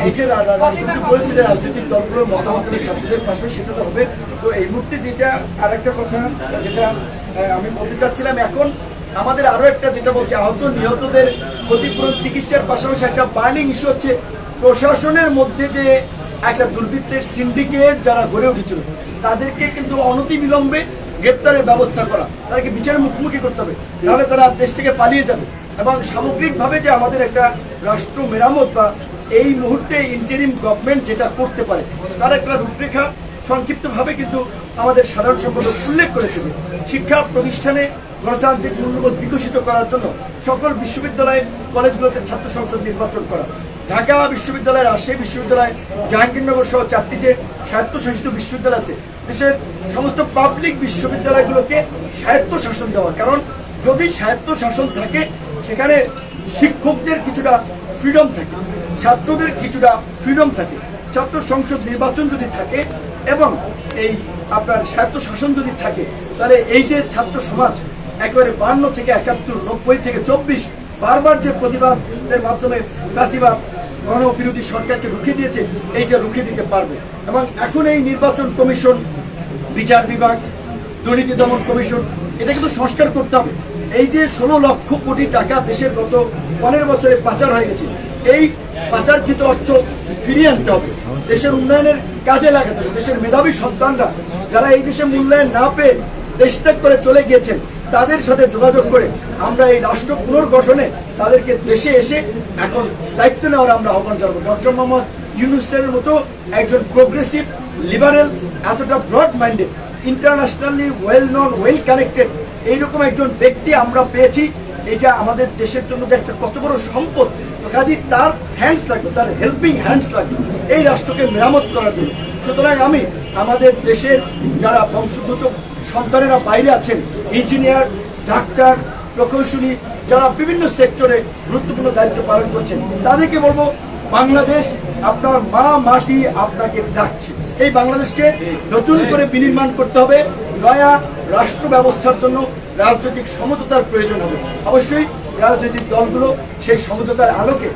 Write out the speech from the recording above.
এই যে রাজনীতি বলছিলেন রাজনৈতিক দলগুলোর মতামতের ছাত্রদের পাশে সেটা তো হবে। তো এই মুহূর্তে যেটা আরেকটা কথা যেটা আমি বলতে চাচ্ছিলাম, এখন আমাদের আরো একটা যেটা বলছি, আহত নিহতদের ক্ষতিপূরণ চিকিৎসার পাশাপাশি একটা বার্নিং ইস্যু হচ্ছে প্রশাসনের মধ্যে যে একটা দুর্বৃত্তের সিন্ডিকেট যারা গড়ে উঠেছিল তাদেরকে কিন্তু অনতিবিলম্বে গ্রেপ্তারের ব্যবস্থা করা, তাদেরকে বিচারের মুখোমুখি করতে হবে, তাহলে তারা দেশ থেকে পালিয়ে যাবে। এবং সামগ্রিকভাবে যে আমাদের একটা রাষ্ট্র মেরামত বা এই মুহূর্তে ইন্টারিম গভর্নমেন্ট যেটা করতে পারে তার একটা রূপরেখা সংক্ষিপ্তভাবে কিন্তু আমাদের সাধারণ সম্পাদক উল্লেখ করেছে যে শিক্ষা প্রতিষ্ঠানে গণতান্ত্রিক মূল্যবোধ বিকশিত করার জন্য সকল বিশ্ববিদ্যালয় কলেজগুলোতে ছাত্র সংসদ নির্বাচন করা, ঢাকা বিশ্ববিদ্যালয়, রাজশাহী বিশ্ববিদ্যালয়, জাহাঙ্গীরনগর সহ 4টি যে স্বায়ত্তশাসিত বিশ্ববিদ্যালয় আছে দেশের সমস্ত পাবলিক বিশ্ববিদ্যালয়গুলোকে স্বায়ত্তশাসন দেওয়া। কারণ যদি স্বায়ত্তশাসন থাকে সেখানে শিক্ষকদের কিছুটা ফ্রিডম থাকে, ছাত্রদের কিছুটা ফ্রিডম থাকে, ছাত্র সংসদ নির্বাচন যদি থাকে এবং এই আপনার স্বায়ত্তশাসন যদি থাকে, তাহলে এই যে ছাত্র সমাজ একেবারে 52 থেকে 71, 90 থেকে 24 বারবার যে প্রতিবাদের মাধ্যমে ফ্যাসিবাদ গণবিরোধী সরকারকে রুখে দিয়েছে, এইটা রুখে দিতে পারবে। এবং এখন এই নির্বাচন কমিশন, বিচার বিভাগ, দুর্নীতি দমন কমিশন, এটা কিন্তু সংস্কার করতে হবে। এই যে 16 লক্ষ কোটি টাকা দেশের গত 15 বছরে পাচার হয়ে গেছে, এই পাচারকৃত অর্থ ফিরিয়ে আনতে হবে, দেশের উন্নয়নের কাজে লাগাতে হবে। দেশের মেধাবী সন্তানরা যারা এই দেশে মূল্যায়ন না পেয়ে দেশ ত্যাগ করে চলে গিয়েছেন তাদের সাথে যোগাযোগ করে আমরা এই রাষ্ট্র পুনর্গঠনে তাদেরকে দেশে এসে এখন দায়িত্ব নেওয়ার আমরা আহ্বান জানাবো। ডক্টর মোহাম্মদ ইউনূসের মতো একজন প্রোগ্রেসিভ লিবারেল, এতটা broad minded, internationally well known, well connected এইরকম একজন ব্যক্তি আমরা পেয়েছি। এটা আমাদের দেশের জন্য যে একটা কত বড় সম্পদ, কাজী তার হ্যান্ডস লাগবে, তার হেল্পিং হ্যান্ডস লাগবে এই রাষ্ট্রকে মেরামত করার জন্য। সুতরাং আমি আমাদের দেশের যারা বংশোদ্ভূত সন্তানেরা বাইরে আছেন, ইঞ্জিনিয়ার, ডাক্তার, প্রকৌশলী, যারা বিভিন্ন সেক্টরে গুরুত্বপূর্ণ দায়িত্ব পালন করছেন, তাদেরকে বলবো বাংলাদেশ আপনার মা মাটি আপনাকে ডাকছে। এই বাংলাদেশকে নতুন করে বিনির্মাণ করতে হবে। নয়া রাষ্ট্র ব্যবস্থার জন্য রাজনৈতিক সমঝোতার প্রয়োজন হবে। অবশ্যই রাজনৈতিক দলগুলো সেই সমঝোতার আলোকে